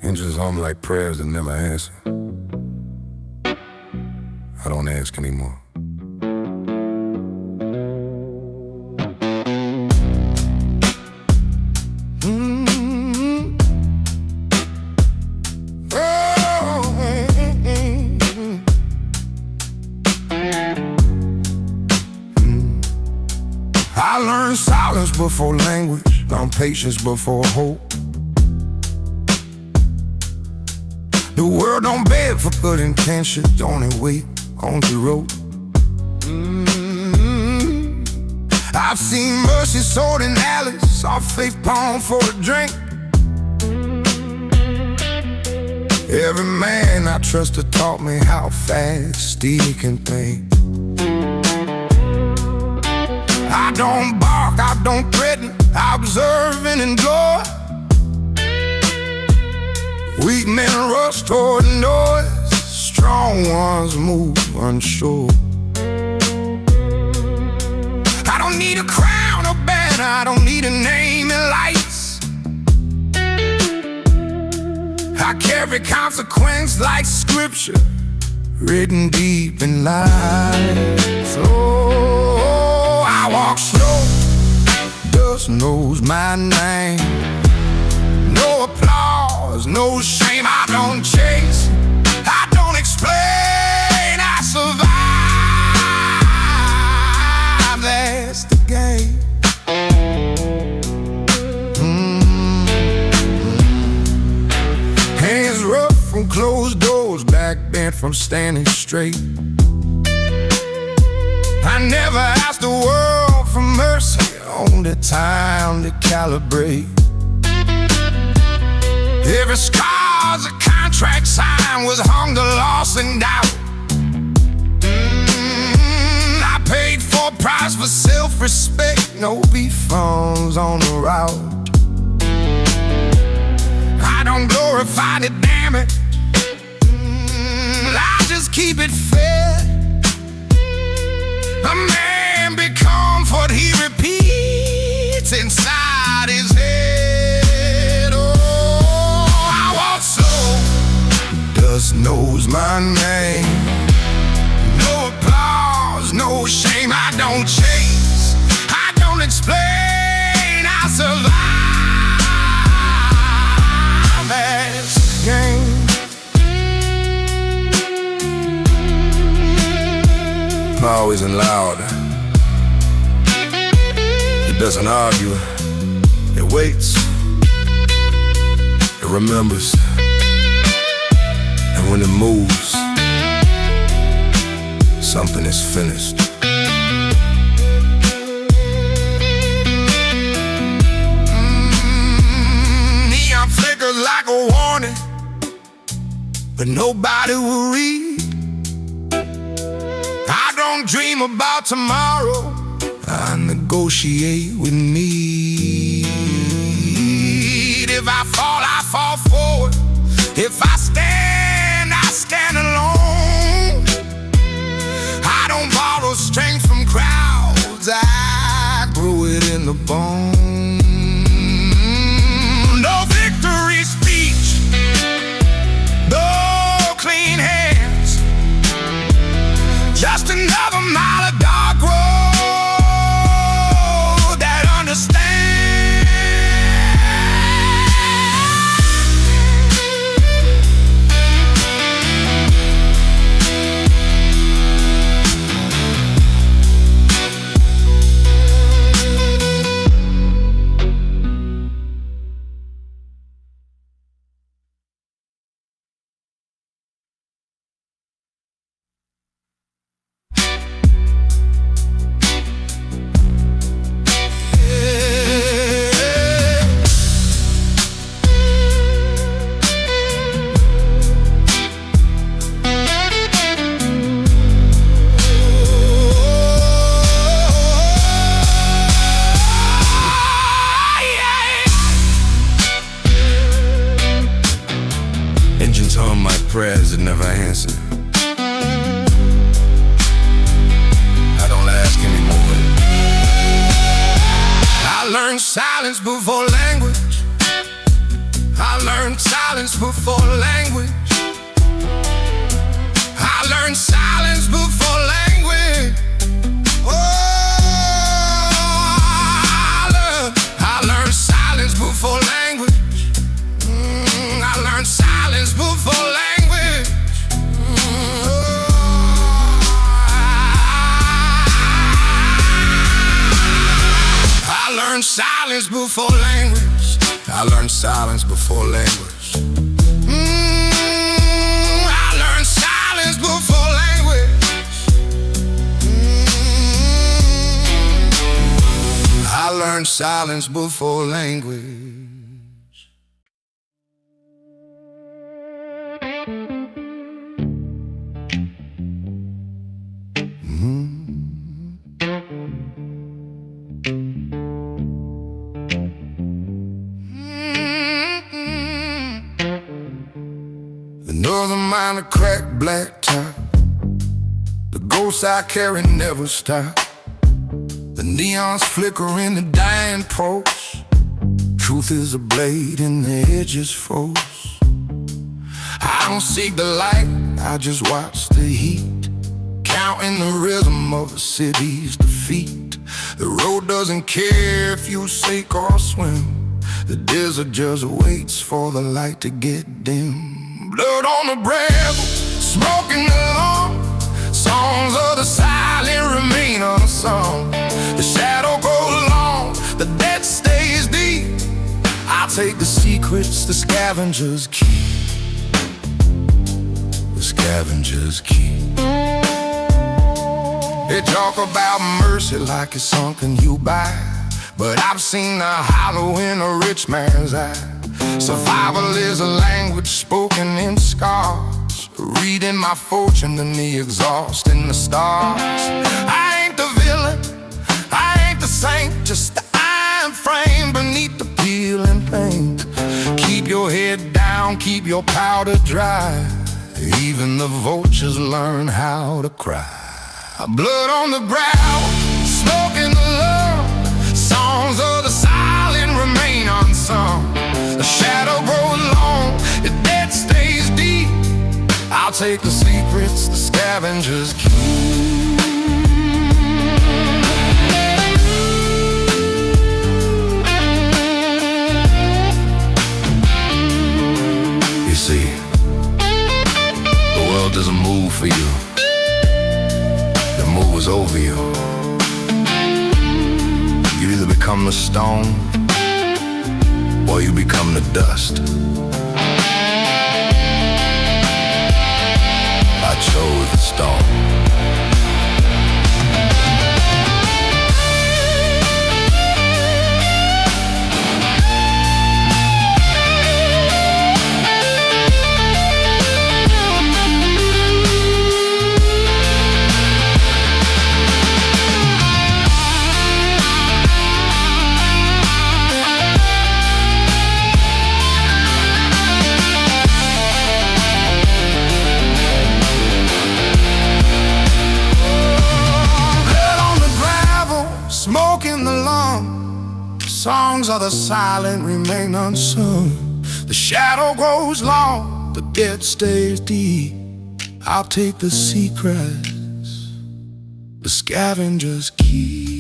Angels hum like prayers that never answer. I don't ask anymore. I learned silence before language, learned patience before hope. The world don't beg for good intentions, only wait on the road. I've seen mercy sold in alleys, saw faith pawned for a drink. Every man I trusted taught me how fast he can think. I don't bark, I don't threaten, I observe and endure. Weak men rush toward noise, strong ones move unsure. I don't need a crown or banner, I don't need a name in lights. I carry consequence like scripture, written deep in life. Oh, I walk slow, dust knows my name. No applause, no shame, I don't chase, I don't explain, I survive, that's the game. Hands rough from closed doors, back bent from standing straight. I never asked the world for mercy, only time to calibrate. Every scar's a contract sign, was hung to loss and doubt. I paid full price for self-respect, no beef phones on the route. I don't glorify the damage, I just keep it fair. A man becomes what he repeats inside his head. Oh, I walk slow, dust knows my name. No applause, no shame, I don't chase, I don't explain, I survive as game. Power isn't loud, it doesn't argue, it waits, it remembers, and when it moves, something is finished. Neon flickers like a warning, but nobody will read. I don't dream about tomorrow, I negotiate with need. If I fall forward. If I stand alone. I don't borrow strength from crowds, I grow it in the bone. No victory speech, no clean hands, just another mile of dark road that understands. prayers that never answer. silence before language. I learned silence before language. I learned silence before language. Oh, I learned silence before language. I learned silence before language. I learned silence before language. I learned silence before language. I learned silence before language. I learned silence before language. Another mine, a cracked black top. The ghosts I carry never stop. The neons flicker in the dying post. Truth is a blade and the edges froze. I don't seek the light, I just watch the heat, counting the rhythm of the city's defeat. The road doesn't care if you sink or swim. The desert just waits for the light to get dim. Blood on the gravel, smoking along. Songs of the silent remain unsung. The shadow goes long, the dead stays deep. I'll take the secrets the scavengers keep. The scavengers keep. They talk about mercy like it's something you buy, but I've seen the hollow in a rich man's eye. Survival is a language spoken in scars, reading my fortune in the exhaust in the stars. I ain't the villain, I ain't the saint, just the iron frame beneath the peeling paint. Keep your head down, keep your powder dry. Even the vultures learn how to cry. Blood on the brow, smoke in the love. Songs of the silent remain unsung. The shadow grows long, the dead stays deep. I'll take the secrets the scavengers keep. You see, the world doesn't move for you. The move is over you. You either become the stone or you become the dust. I chose the stone. Smoke in the lung. Songs of the silent remain unsung. The shadow grows long, the dead stays deep. I'll take the secrets the scavengers keep.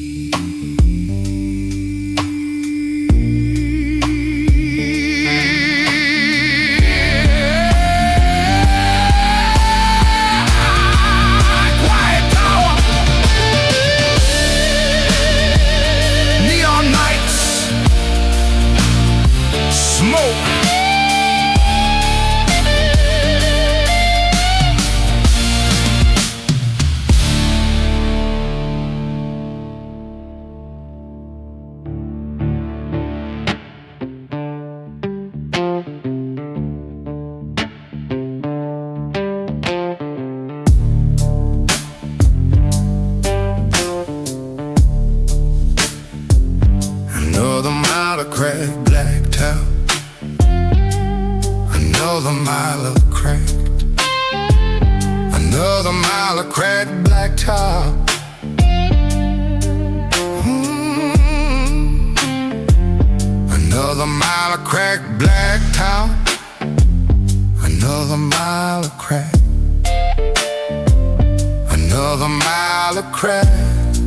Another mile of cracked,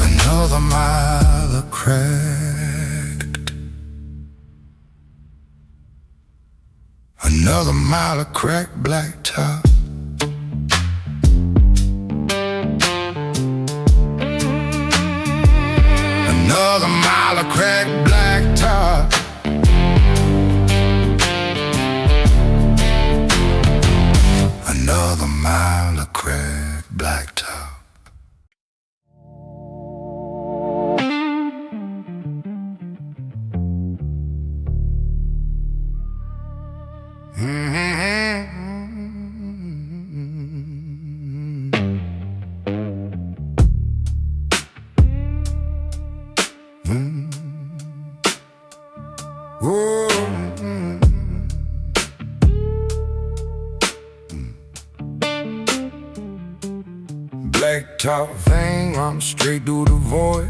another mile of cracked, another mile of cracked blacktop. Another mile of cracked blacktop. Another mile of cracked blacktop. Blacktop thing, I'm straight through the void.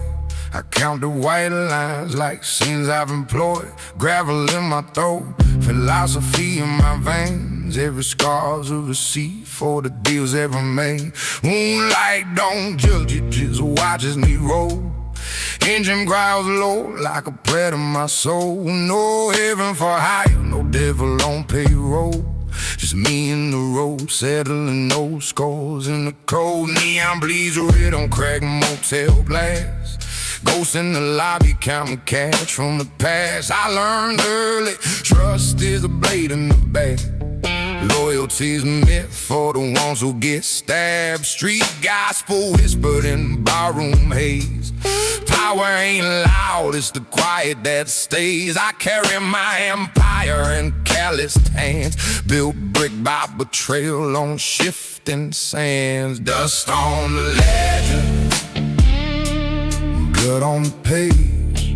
I count the white lines like scenes I've employed. Gravel in my throat, philosophy in my veins. Every scar's a receipt for the deals ever made. Moonlight don't judge it, just watches me roll. Engine growls low like a prayer to my soul. No heaven for hire, no devil on payroll. Just me in the road, settling no scores in the cold. Neon bleeds red on cracked motel glass. Ghosts in the lobby counting cash from the past. I learned early, trust is a blade in the back. Loyalty's meant for the ones who get stabbed. Street gospel whispered in barroom haze. Power ain't loud, it's the quiet that stays. I carry my empire in calloused hands, built brick by betrayal on shifting sands. Dust on the legend, blood on the page.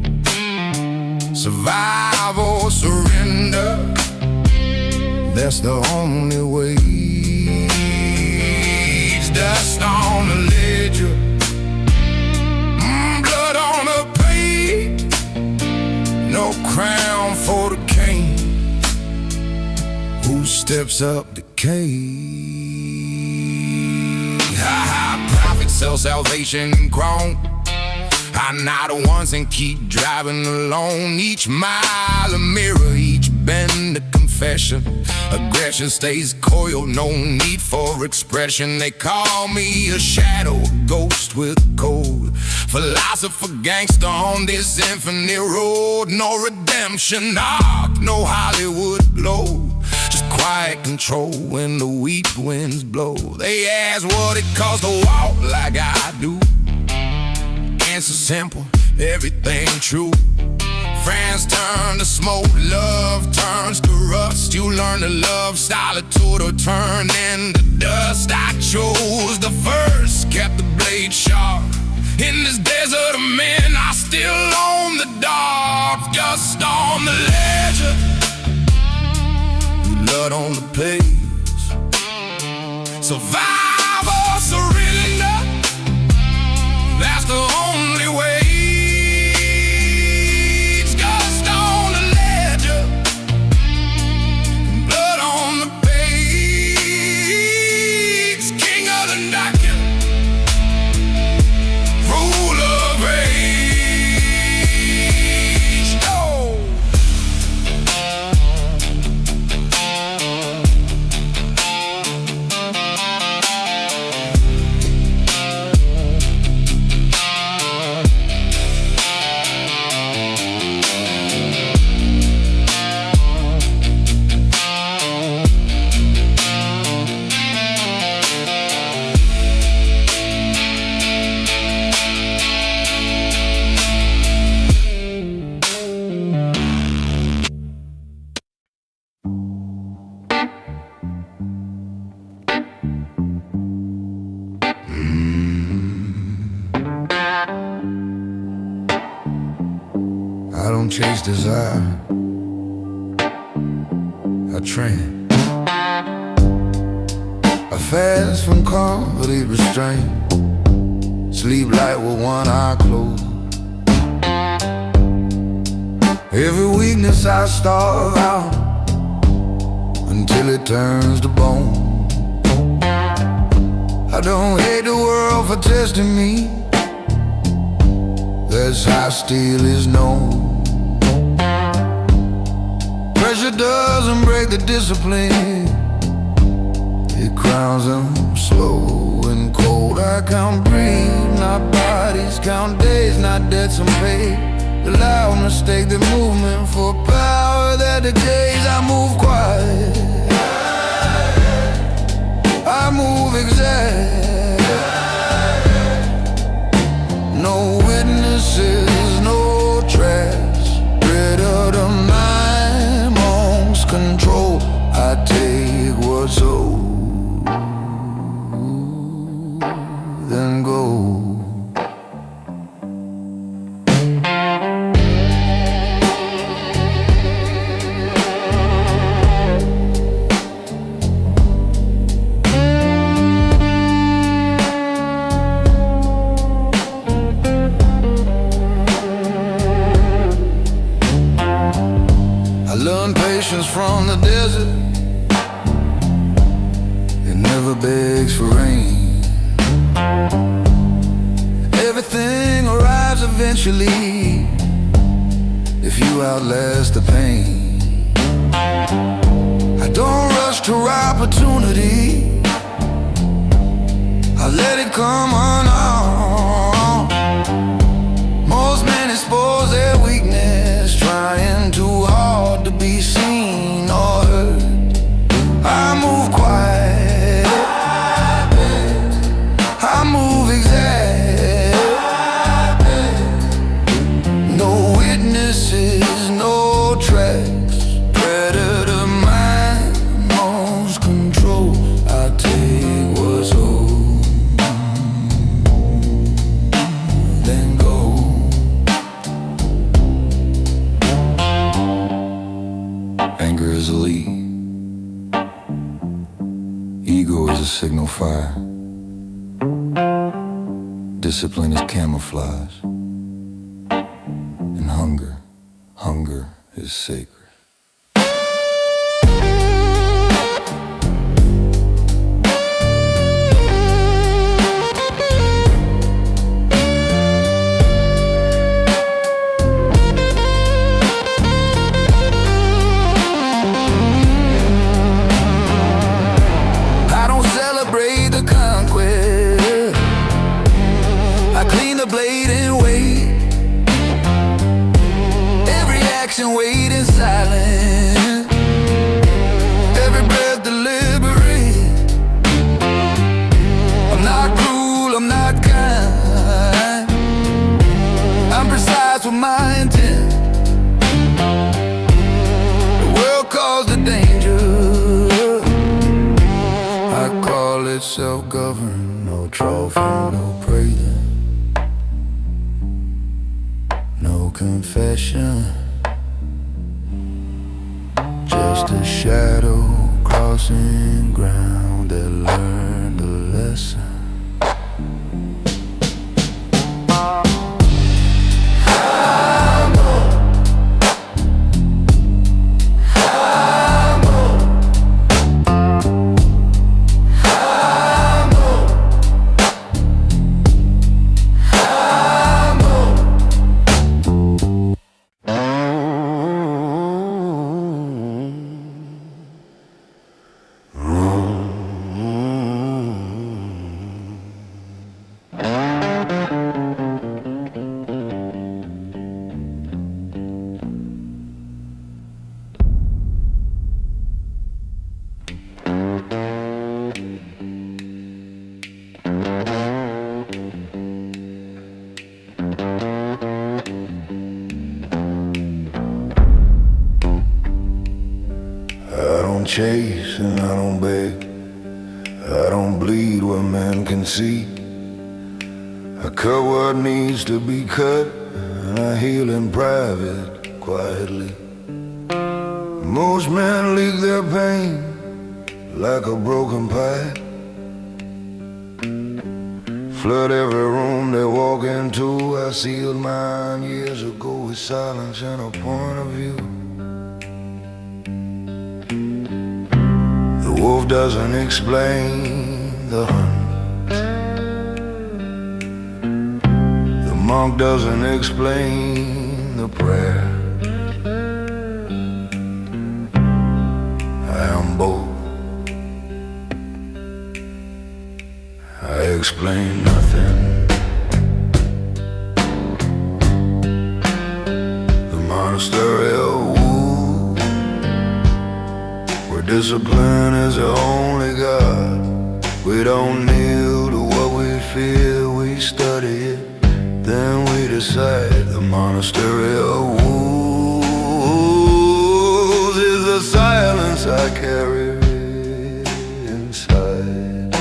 Survive or surrender, that's the only way. Dust on the ledger, blood on the plate. No crown for the king who steps up the cave. Ha, prophets sell salvation in chrome. I nod once and keep driving alone. Each mile a mirror, each bend a confession. Aggression stays coiled, no need for expression. They call me a shadow, a ghost with code. Philosopher, gangster on this infinite road. No redemption arc, no Hollywood glow. Just quiet control when the weak winds blow. They ask what it costs to walk like I do. Answer simple, everything true. Friends turn to smoke, love turns to rust. You learn to love solitude or turn into dust. I chose the first, kept the blade sharp. In this desert of men, I still own the dark. Just on the ledger, blood on the page. Survive or surrender, that's the only way. It's just on the ledger, blood on the page. King of the knocking, rule of rage. Oh. I don't chase desire, I train. I fast from complete restraint. Sleep light with one eye closed. Every weakness I starve out until it turns to bone. don't hate the world for testing me. That's how steel is known. Pressure doesn't break the discipline, it grounds them slow and cold. I count breathe, not bodies, count days, not debts unpaid. The loud mistake, the movement for power that decays. I move quiet, I move exact. No witnesses, no tracks. Better to my mom's control. I take what's old, then go. Learn patience from the desert. It never begs for rain. Everything arrives eventually if you outlast the pain. I don't rush to opportunity, I let it come unarmed. Most men expose their weakness, trying too hard to be seen or heard. I move quiet, I move exact. No witnesses, no tracks. Predator mind, most control. I take what's old, then go. Anger is a lead, ego is a signal fire, discipline is camouflage, and hunger is sacred. Blade and wait, every action wait in silence, every breath deliberate. I'm not cruel, I'm not kind, I'm precise with my intent. The world calls the danger, I call it self-governed. No trophy, no praising, no confession, just a shadow crossing ground that learned a lesson. Chase and I don't beg, I don't bleed what man can see. I cut what needs to be cut, and I heal in private, quietly. Most men leak their pain like a broken pipe, flood every room they walk into. I sealed mine years ago with silence and a point of view. The wolf doesn't explain the hunt, trunk doesn't explain the prayer. I am both. I explain nothing. The monastery of woe, where discipline is the only God. We don't kneel to what we feel, we study it, then we decide. The monastery of wolves is the silence I carry inside.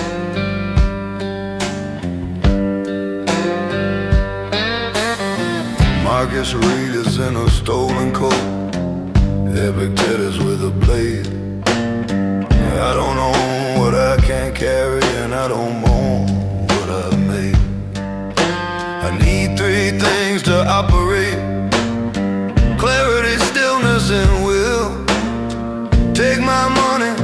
Marcus Aurelius in a stolen coat, Epictetus with a blade. I don't own what I can't carry, and I don't own what I've made. I need three things to operate: clarity, stillness, and will. Take my money,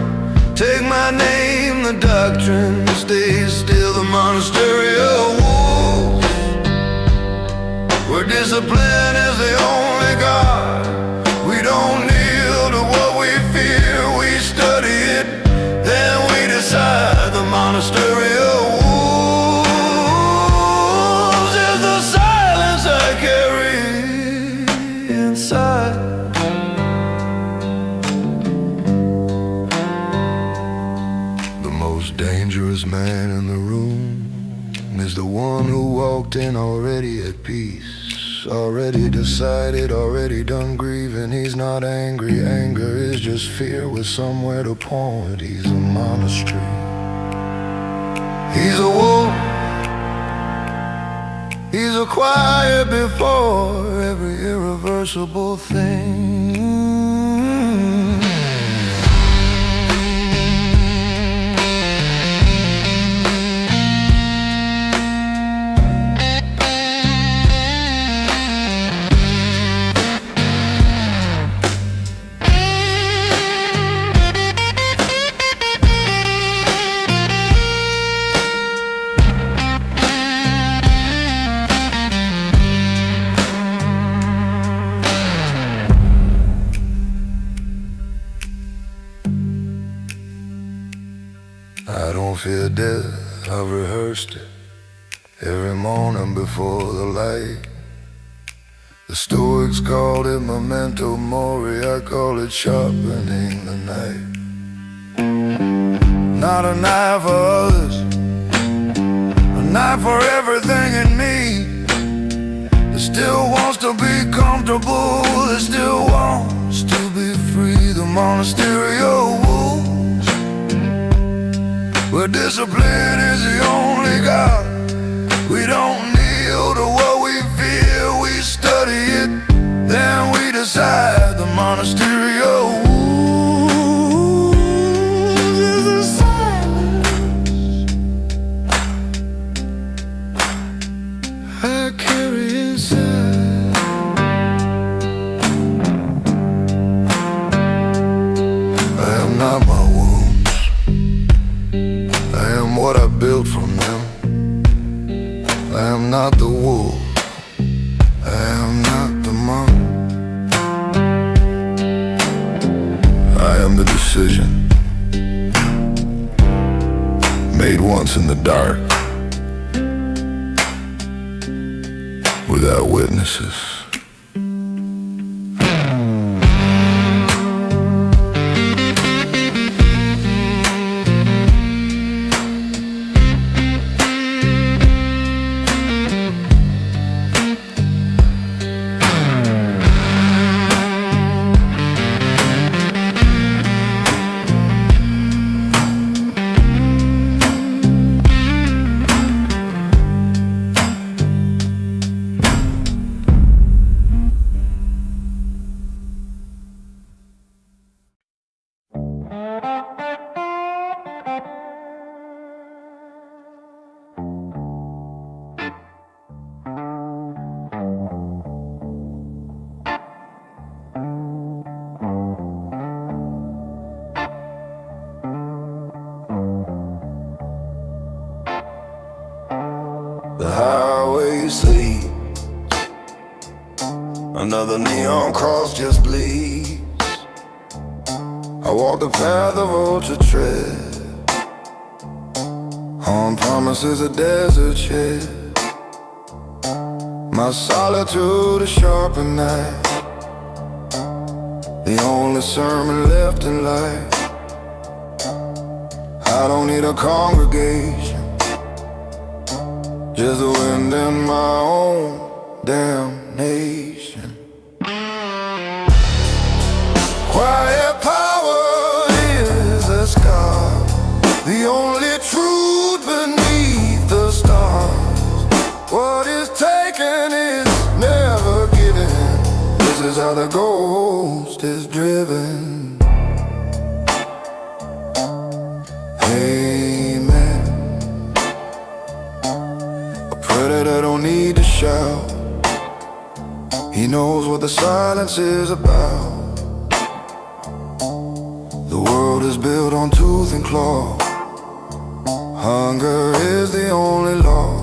take my name, the doctrine stays still. The monastery of wolves, where discipline is the only God. We don't kneel to what we fear, we study it, then we decide. The monastery of wolves is the silence I carry inside. The most dangerous man in the room is the one who walked in already at peace, already decided, already done grieving. He's not angry, anger is just fear with somewhere to point. He's a monastery, he's a wolf, he's a quiet before every irreversible thing. I don't fear death, I've rehearsed it every morning before the light. The Stoics called it memento mori, I call it sharpening the knife. Not a knife for others, a knife for everything in me that still wants to be comfortable, that still wants to be free. The monastery of wolves, where discipline is the only God. We don't kneel to what we feel, we study it, then we decide. The monastery of wolves is the silence I carry inside. I am not my wounds, I am what I built from them. I am not the wolf, I am not the monk. I am the decision made once in the dark, without witnesses. The highways lead Another neon cross just bleeds. I walk the path of ultra tread, on promises a desert shed. My solitude is sharpened knife, the only sermon left in life. I don't need a congregation, just the wind in my own damnation. Quiet power is a scar, the only truth beneath the stars. What is taken is never given. This is how the ghost is driven. Amen. A predator don't need to shout, he knows what the silence is about. The world is built on tooth and claw, hunger is the only law.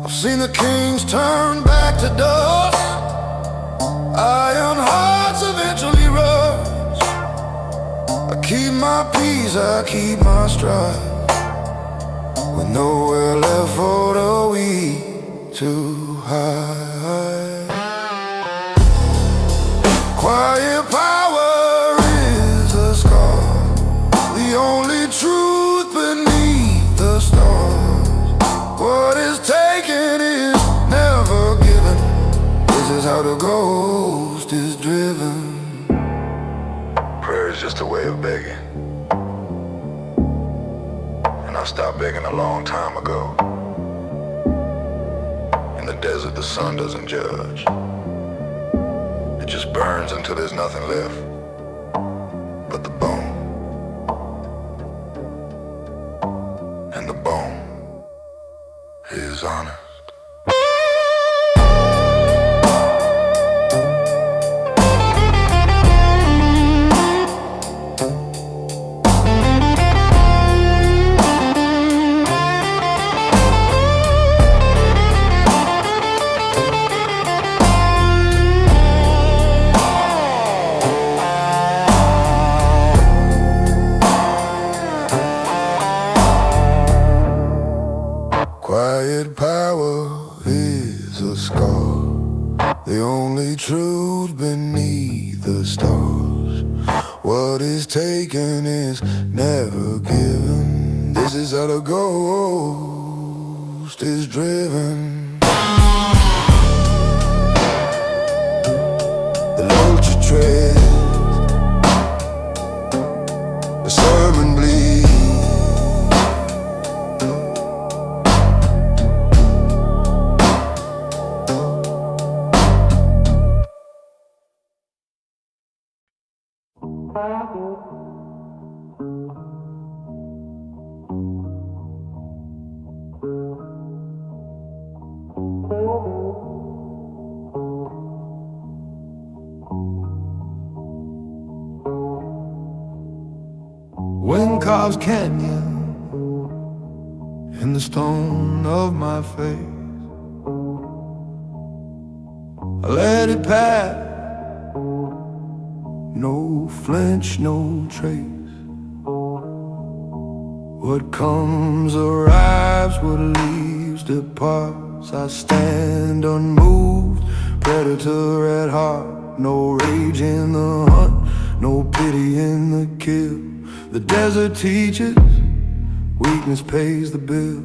I've seen the kings turn back to dust, iron hearts eventually rust. I keep my peace, I keep my stride, with nowhere left for the weak to hide. Quiet power is a scar, the only truth beneath the stars. What is taken is never given. This is how the ghost is driven. Prayer is just a way of begging, and I stopped begging a long time ago. In the desert the sun doesn't judge, it just burns until there's nothing left but the bone. And the bone is honest. Quiet power is a scar, the only truth beneath the stars. What is taken is never given. This is how the ghost is driven. The ultra treads, the sermon bleeds. Wind carves canyon in the stone of my face. I let it pass, no flinch, no trace. What comes arrives, what leaves departs. I stand unmoved, predator at heart. No rage in the hunt, no pity in the kill. The desert teaches, weakness pays the bill.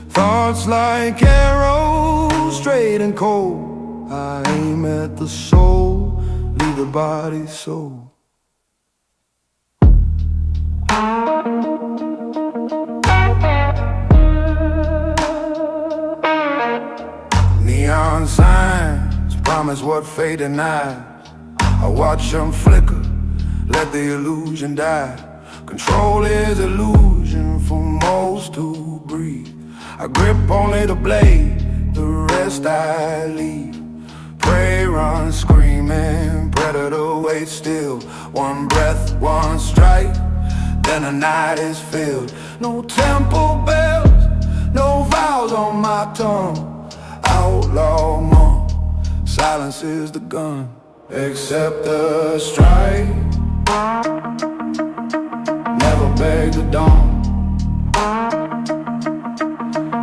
Thoughts like arrows, straight and cold. I aim at the soul, leave the body so. Neon signs promise what fate denies. I watch them flicker, let the illusion die. Control is illusion for most who breathe. I grip only the blade, the rest I leave. Prey runs screaming, predator waits still. One breath, one strike, then the night is filled. No temple bells, no vows on my tongue. Outlaw monk, silence is the gun. Accept the strike, never beg the dawn.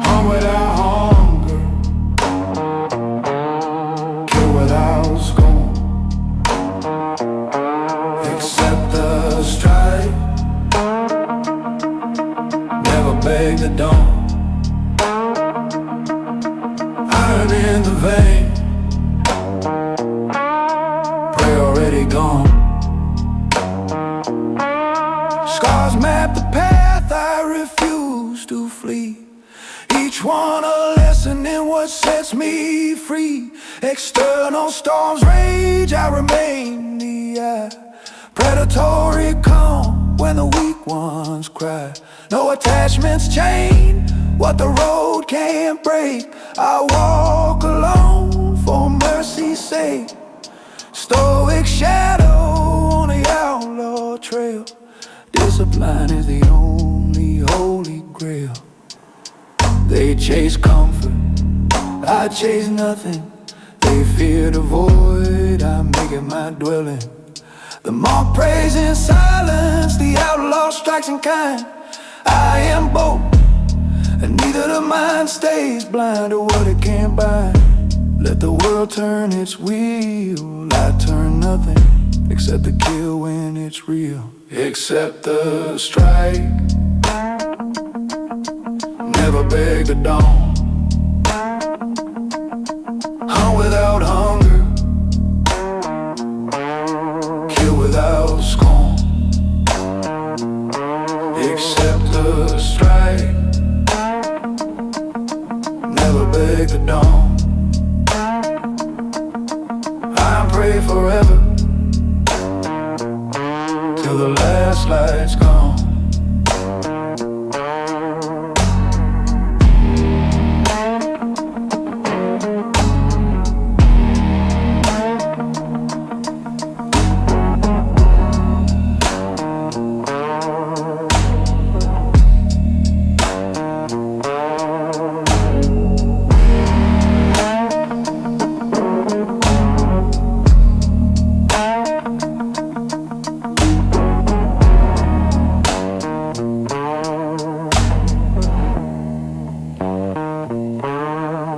Home without hunger, kill without scorn. Accept the strike, never beg the dawn. Iron in the vein, prey already gone. Scars map the path I refuse to flee. Each one a lesson in what sets me free. External storms rage, I remain the eye. Predatory calm when the weak ones cry. No attachments chain what the road can't break. I walk alone for mercy's sake. Stoic shadow on the outlaw trail. Discipline is the only holy grail. They chase comfort, I chase nothing. They fear the void, I make it my dwelling. The monk prays in silence, the outlaw strikes in kind. I am both, and neither the mind stays blind to what it can't buy. Let the world turn its wheel, I turn nothing except the kill when it's real. Accept the strike, never beg the dawn. Hunt without hunger, kill without scorn. Accept the strike, never beg the dawn. I pray forever till the last light's gone.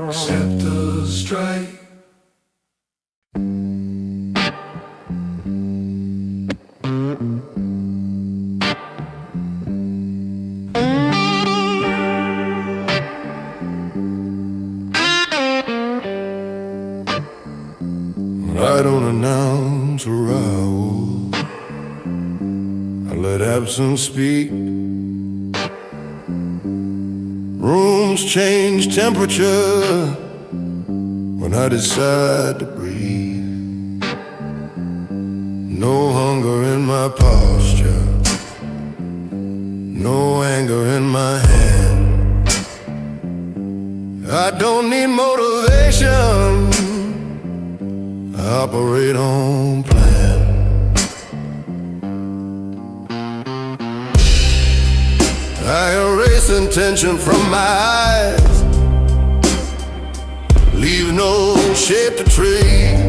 Accept the strike. I don't announce arrival, I let absence speak. Rooms change temperature when I decide to breathe. No hunger in my posture, no anger in my hand. I don't need motivation, I operate on plan. I erase intention from my eyes, leave no shape to trace.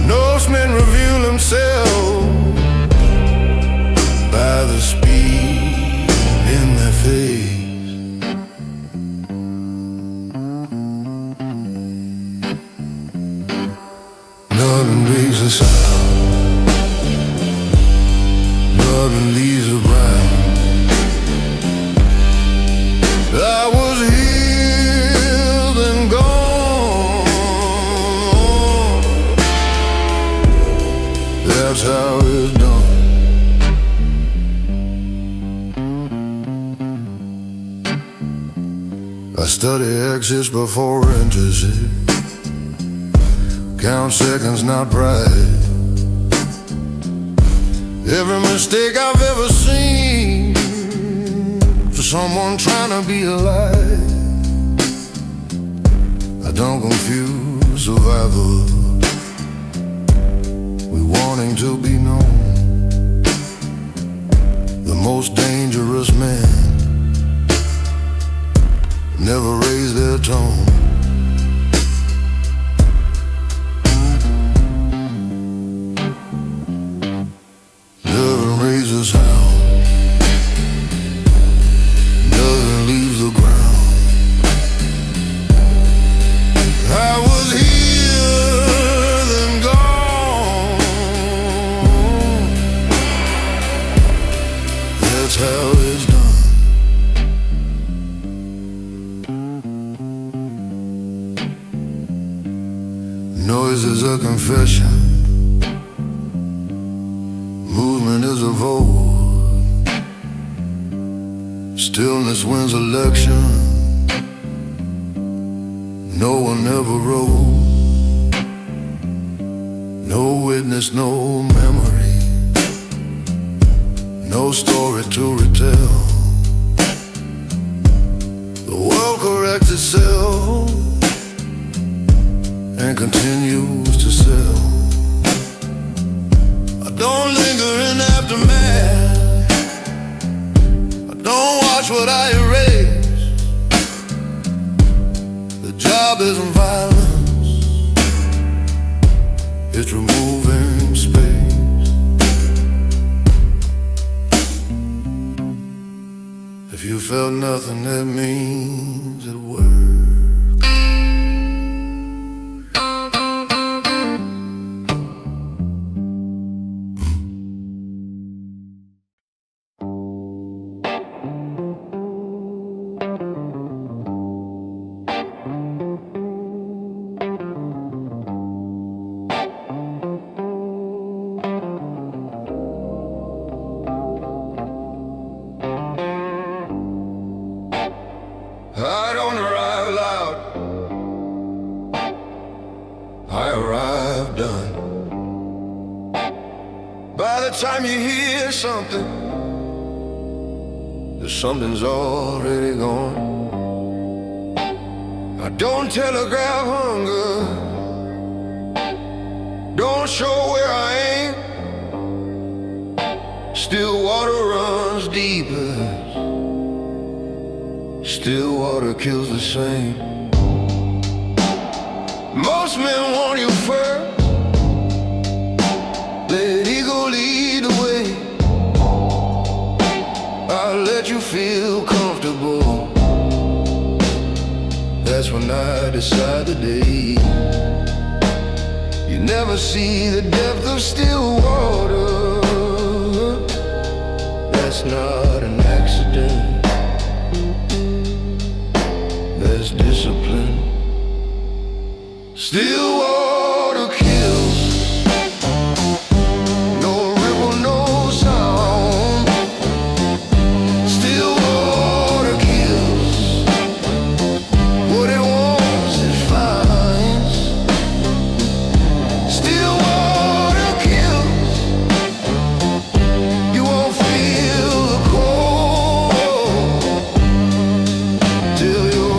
Norsemen reveal themselves by the speed in their face. Northern breeze the sound, northern leaves are brown. I was healed and gone, that's how it's done. I study exits before enters it, count seconds, not pride. Every mistake I've ever seen for someone trying to be alive. I don't confuse survival with wanting to be known. The most vote. Stillness wins election. No one ever wrote. No witness, no memory, no story to retell. The world corrects itself and continues to sell. I don't linger in aftermath. I don't watch what I erase. The job isn't violence, it's removing space. If you felt nothing, that means it worked. I don't arrive loud, I arrive done. By the time you hear something, something's already gone. I don't telegraph hunger, don't show where I aim. Still water runs deeper, still water kills the same. Most men want you first, let ego lead the way. I'll let you feel comfortable, that's when I decide the day. You never see the depth of still water, that's not an accident. There's discipline. Still water kills, no ripple, no sound. Still water kills, what it wants it finds. Still water kills, you won't feel the cold till you're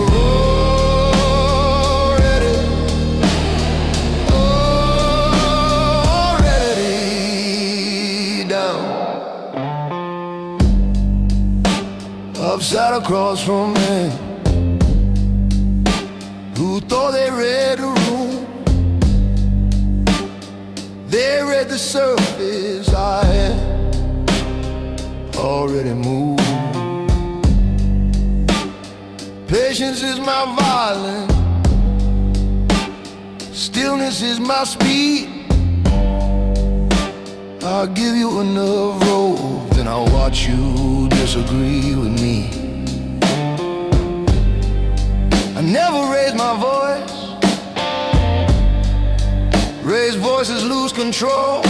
upside across from me, who thought they read the room. They read the surface, I had already moved. Patience is my violence, stillness is my speed. I'll give you enough rope, then I'll watch you disagree with me. I never raise my voice, raised voices lose control.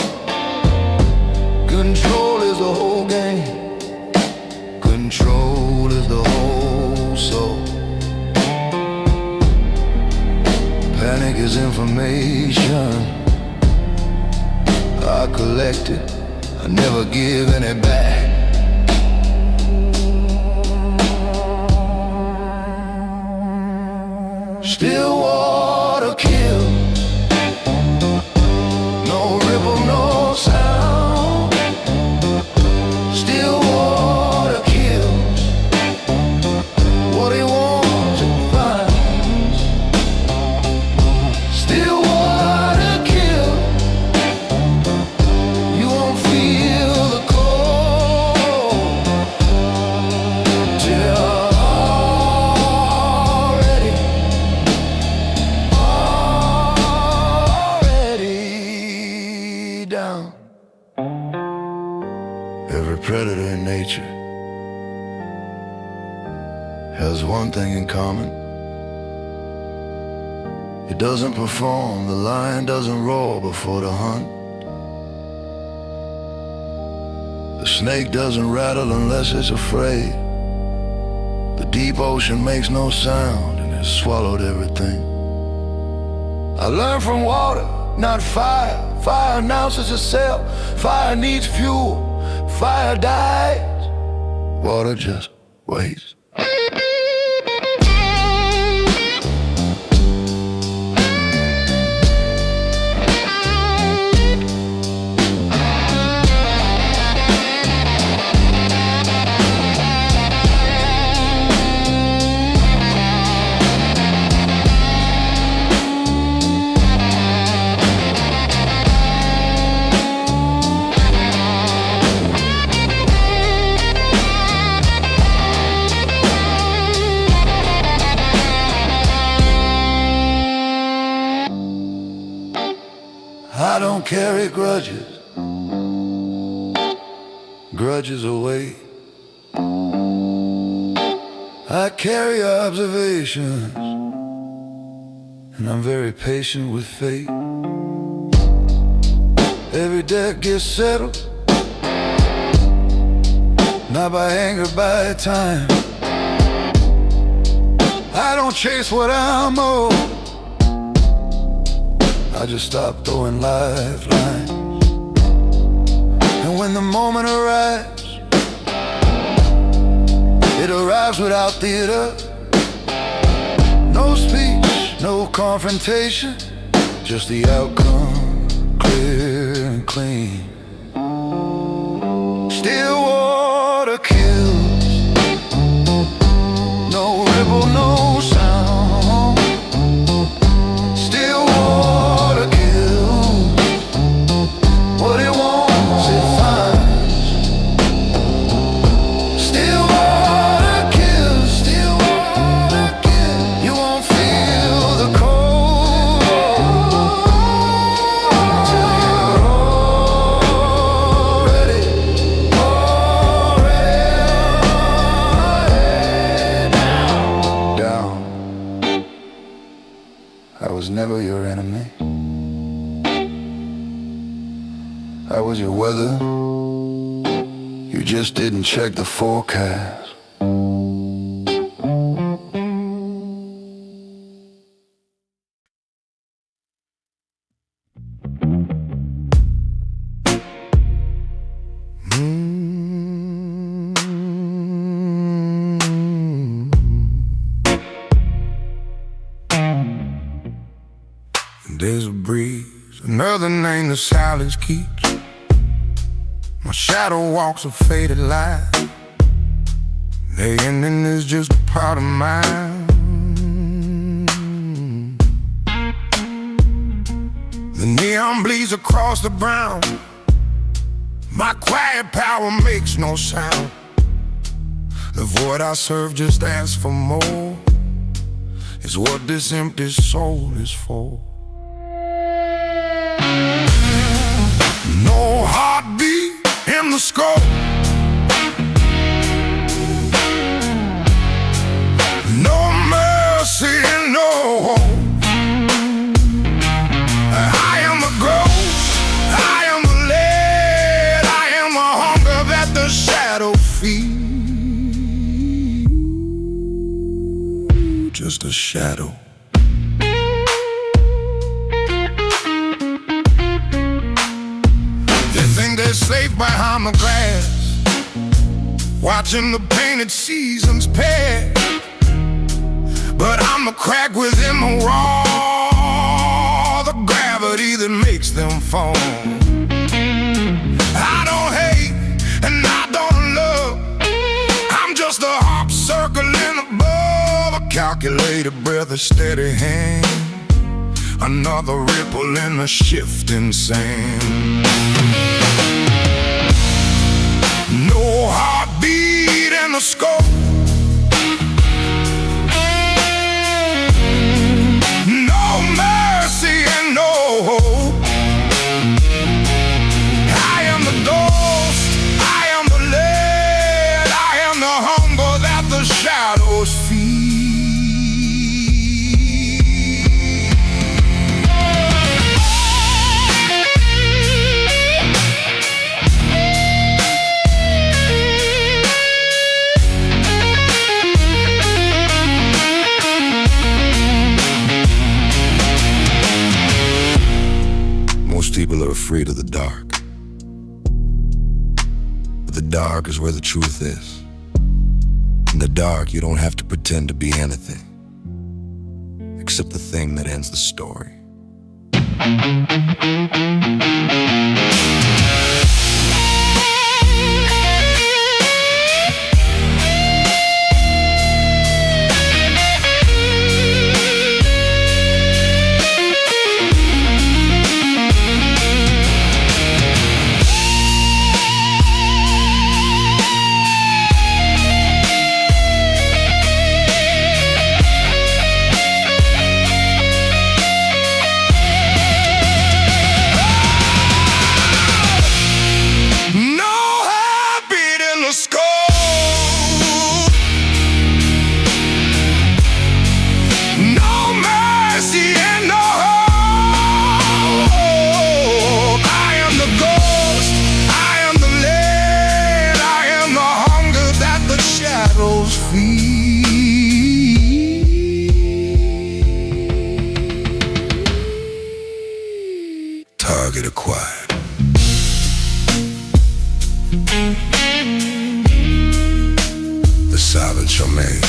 Control is the whole game, control is the whole soul. Panic is information, I collect it, I never give any back. Still water kills, no ripple, no sound. Still water kills, what he wants it finds. Still water kills, you won't feel the cold till down. Every predator in nature has one thing in common. It doesn't perform, the lion doesn't roar before the hunt. The snake doesn't rattle unless it's afraid. The deep ocean makes no sound and has swallowed everything. I learned from water, not fire. Fire announces itself. Fire needs fuel. Fire dies. Water just waits. I don't carry grudges. Grudges away. I carry observations, and I'm very patient with fate. Every deck gets settled, not by anger, by time. I don't chase what I'm owed. I just stop throwing lifelines. And when the moment arrives, it arrives without theater. No speech, no confrontation, just the outcome, clear and clean. Still water kills, no ripple, no sound. Still water kills, what it wants it finds. Still water kills, still water kills. You won't feel the cold till you're already down. I was never your enemy. I was your weather. You just didn't check the forecast. There's a breeze, another name the silence keeps. My shadow walks a faded light. The ending is just a part of mine. The neon bleeds across the brown. My quiet power makes no sound. The void I serve just asks for more. Is what this empty soul is for. No heartbeat in the scope. No mercy and no hope. I am the ghost, I am the lead, I am the hunger that the shadow feeds. Just a shadow. They're safe behind the glass, watching the painted seasons pass. But I'm the crack within the wall, the gravity that makes them fall. I don't hate and I don't love. I'm just a harp circling above, a calculated breath, a steady hand, another ripple in the shifting sand. No heartbeat in the scope. No mercy and no hope. I am the ghost, I am the lead, I am the hunger that the shadows feed. Most people are afraid of the dark, but the dark is where the truth is. In the dark, you don't have to pretend to be anything except the thing that ends the story. Target acquired. The silence remains.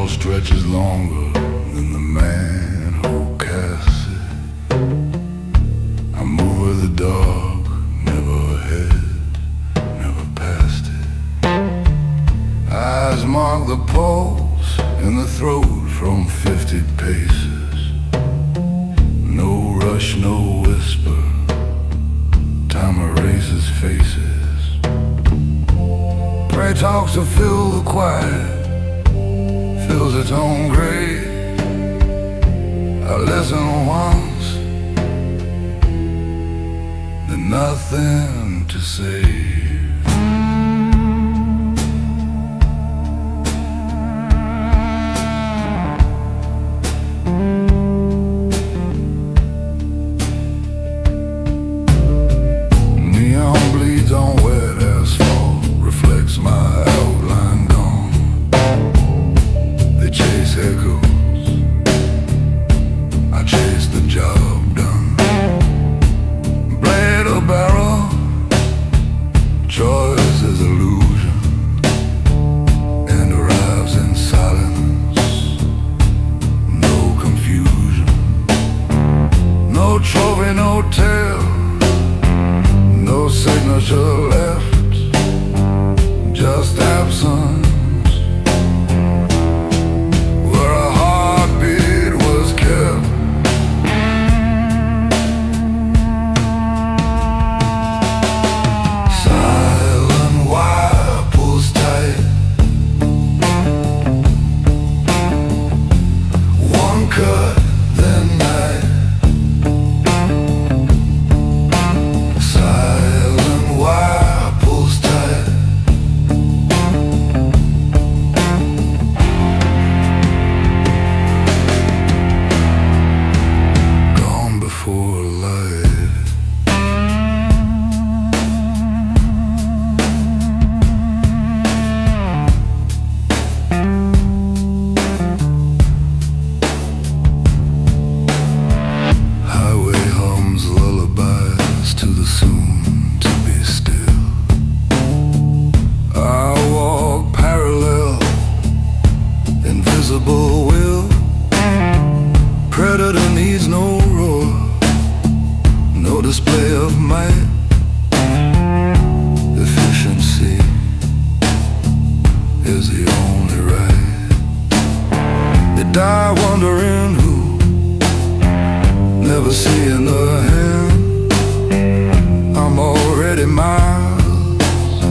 Stretches longer than the man who casts it. I move where the dog never ahead, never past it. Eyes mark the pulse in the throat from 50 paces. No rush, no whisper, time erases faces. Prey talks to fill the quiet, fills its own grave. I listen once, then nothing to say. Neon bleeds on wet asphalt, reflects my outline gone. They chase echoes, I chase the job done. Blade or barrel, choice is illusion, and arrives in silence, no confusion. No trophy, no tale, no signature left, just absence. Predator needs no roar, no display of might. Efficiency is the only right. They die wondering who, never seeing the hand. I'm already miles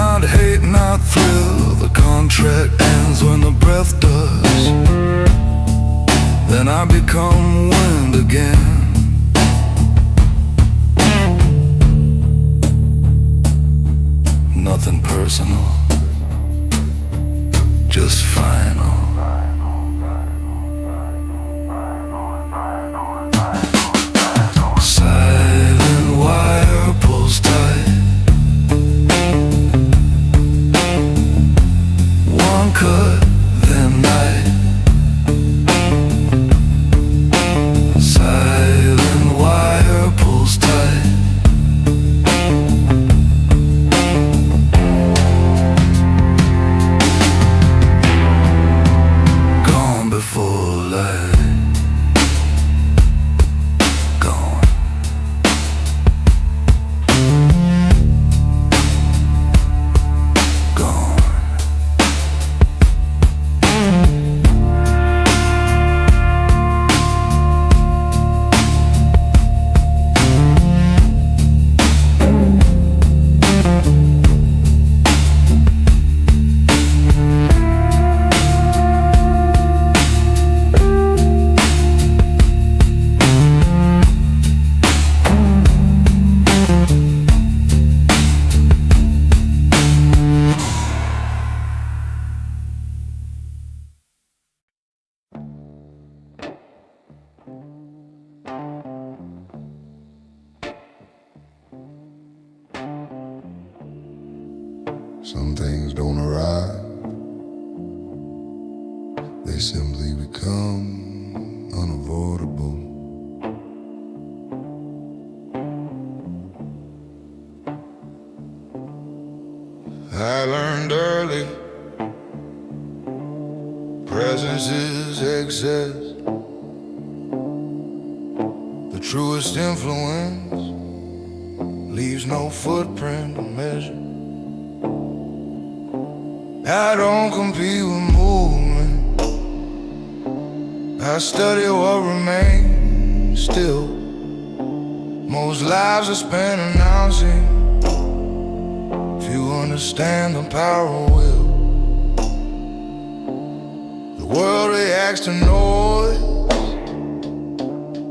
not hate, not thrill. The contract ends when the breath does. Then I become wind again. Nothing personal, just final. Silent wire pulls tight. One cut, then night. Silent wire pulls tight. Gone before light. Gone. Gone. Some things don't arrive, they simply become unavoidable. I learned early, presence is excess. The truest influence leaves no footprint to measure. I don't compete with movement, I study what remains still. Most lives are spent announcing. If you understand the power of will, the world reacts to noise,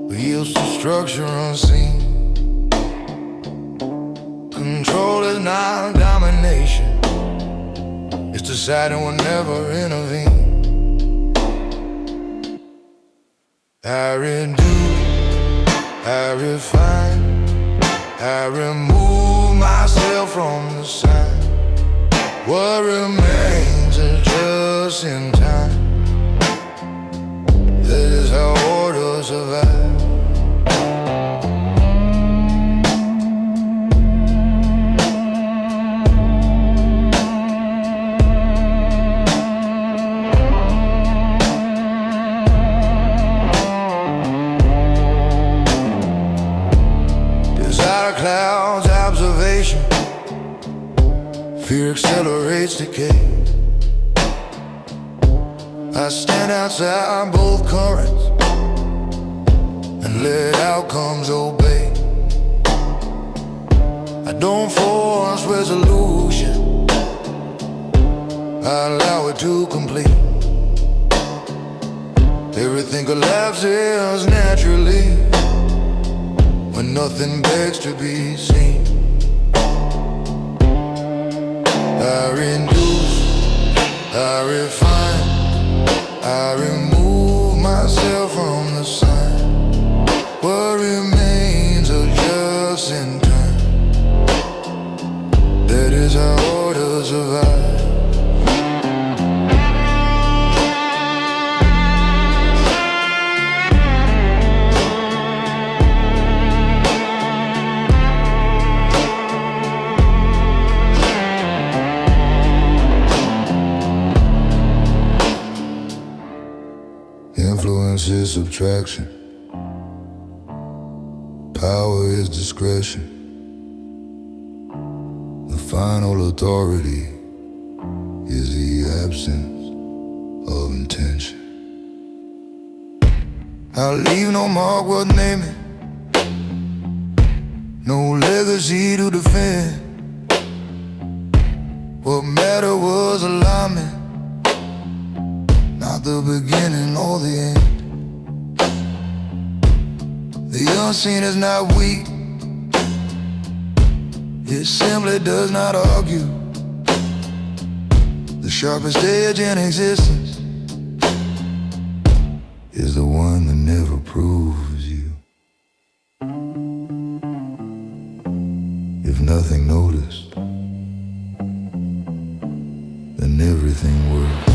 but yields to structure unseen. Control is not domination, it's deciding we'll never intervene. I reduce, I refine, I remove myself from the sign. What remains is just in time. That is how order survives. Clouds, observation, fear accelerates decay. I stand outside both currents and let outcomes obey. I don't force resolution, I allow it to complete. Everything collapses naturally when nothing begs to be seen. I reduce, I refine, I remove myself from the sign. What remains are just in time. That is how order survives. Influence is subtraction, power is discretion. The final authority is the absence of intention. I'll leave no mark worth naming, no legacy to defend. What mattered was alignment, not the beginning or the end. The unseen is not weak, it simply does not argue. The sharpest edge in existence is the one that never proves you. If nothing noticed, then everything worked.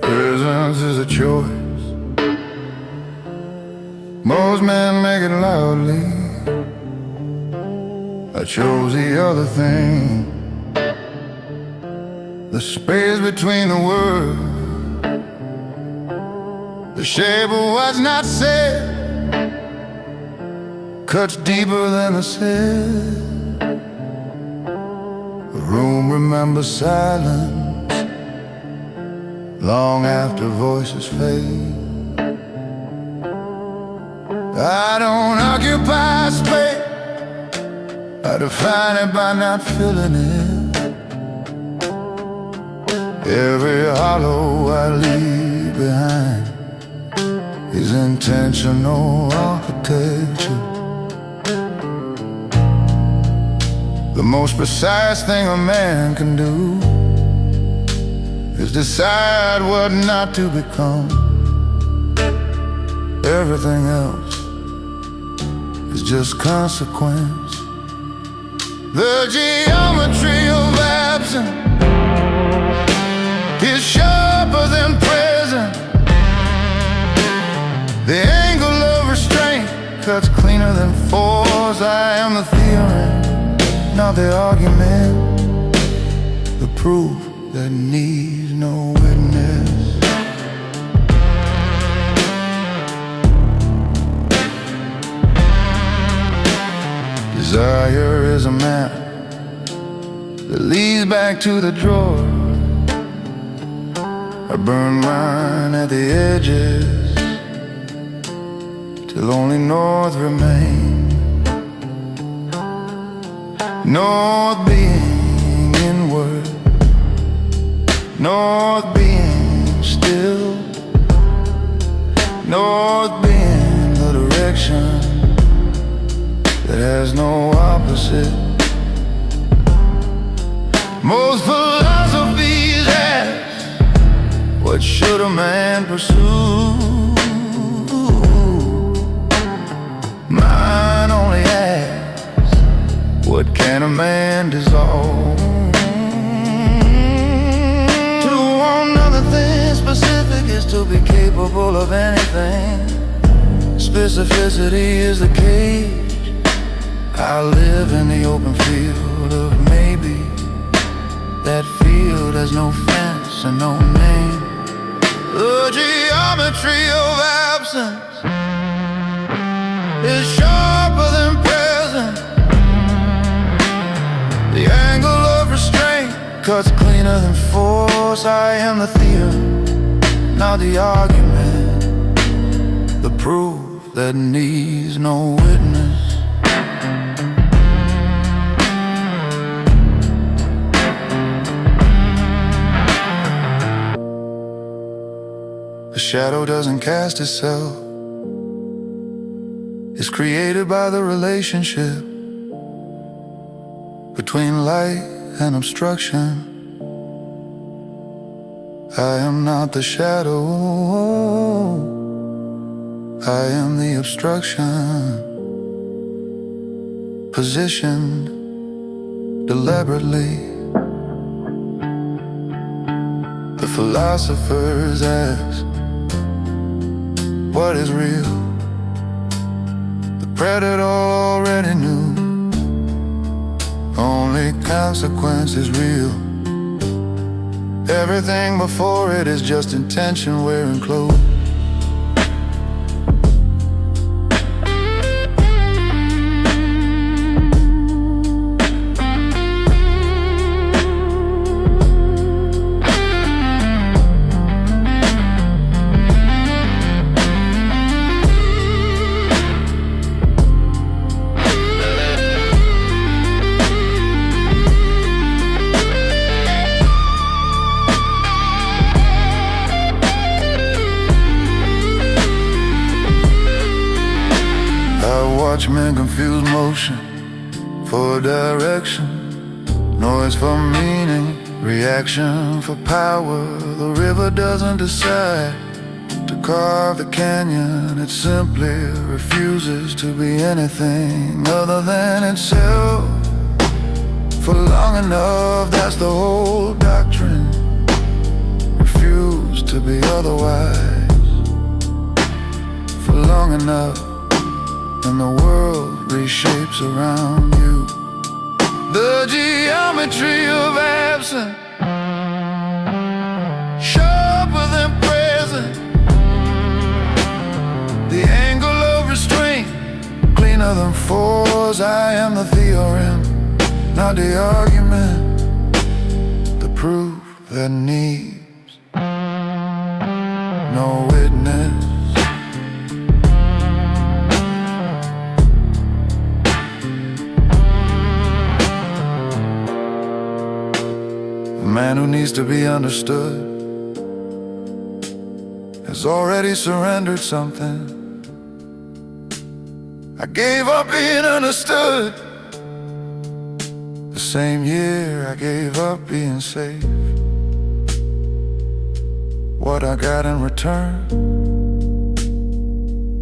Presence is a choice. Most men make it loudly. I chose the other thing. The space between the words, the shape of what's not said, cuts deeper than the said. The room remembers silence long after voices fade. I don't occupy space, I define it by not filling it. Every hollow I leave behind is intentional architecture. The most precise thing a man can do is decide what not to become. Everything else is just consequence. The geometry of absence is sharper than present. The angle of restraint cuts cleaner than force. I am the theorem, not the argument, the proof that needs no witness. Desire is a map that leads back to the drawer. I burn mine at the edges till only north remains. North being inward, north being still, north being the direction that has no opposite. Most philosophies ask, what should a man pursue? Mine only asks, what can a man dissolve? To want nothing specific is to be capable of anything. Specificity is the cage. I live in the open field of maybe. That field has no fence and no name. The geometry of absence is sharper than present. The angle of restraint cuts cleaner than force. I am the theorem, not the argument, the proof that needs no witness. The shadow doesn't cast itself, it's created by the relationship between light and obstruction. I am not the shadow, I am the obstruction. positioned deliberately. The philosophers ask, what is real? The predator already knew, only consequence is real. Everything before it is just intention wearing clothes. Watch men confuse motion for direction, noise for meaning, reaction for power. The river doesn't decide to carve the canyon, it simply refuses to be anything other than itself for long enough. That's the whole doctrine. Refuse to be otherwise for long enough, and the world reshapes around you. The geometry of absence, sharper than present. The angle of restraint, cleaner than force. I am the theorem, not the argument. The proof that needs no witness. The man who needs to be understood has already surrendered something. I gave up being understood the same year I gave up being safe. What I got in return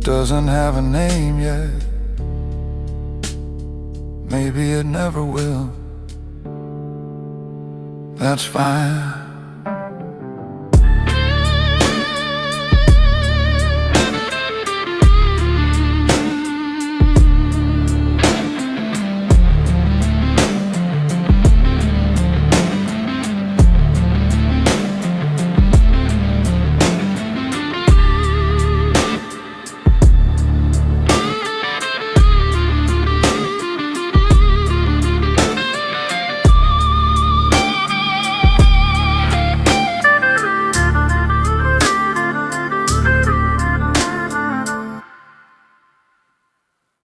doesn't have a name yet. Maybe it never will. That's fine.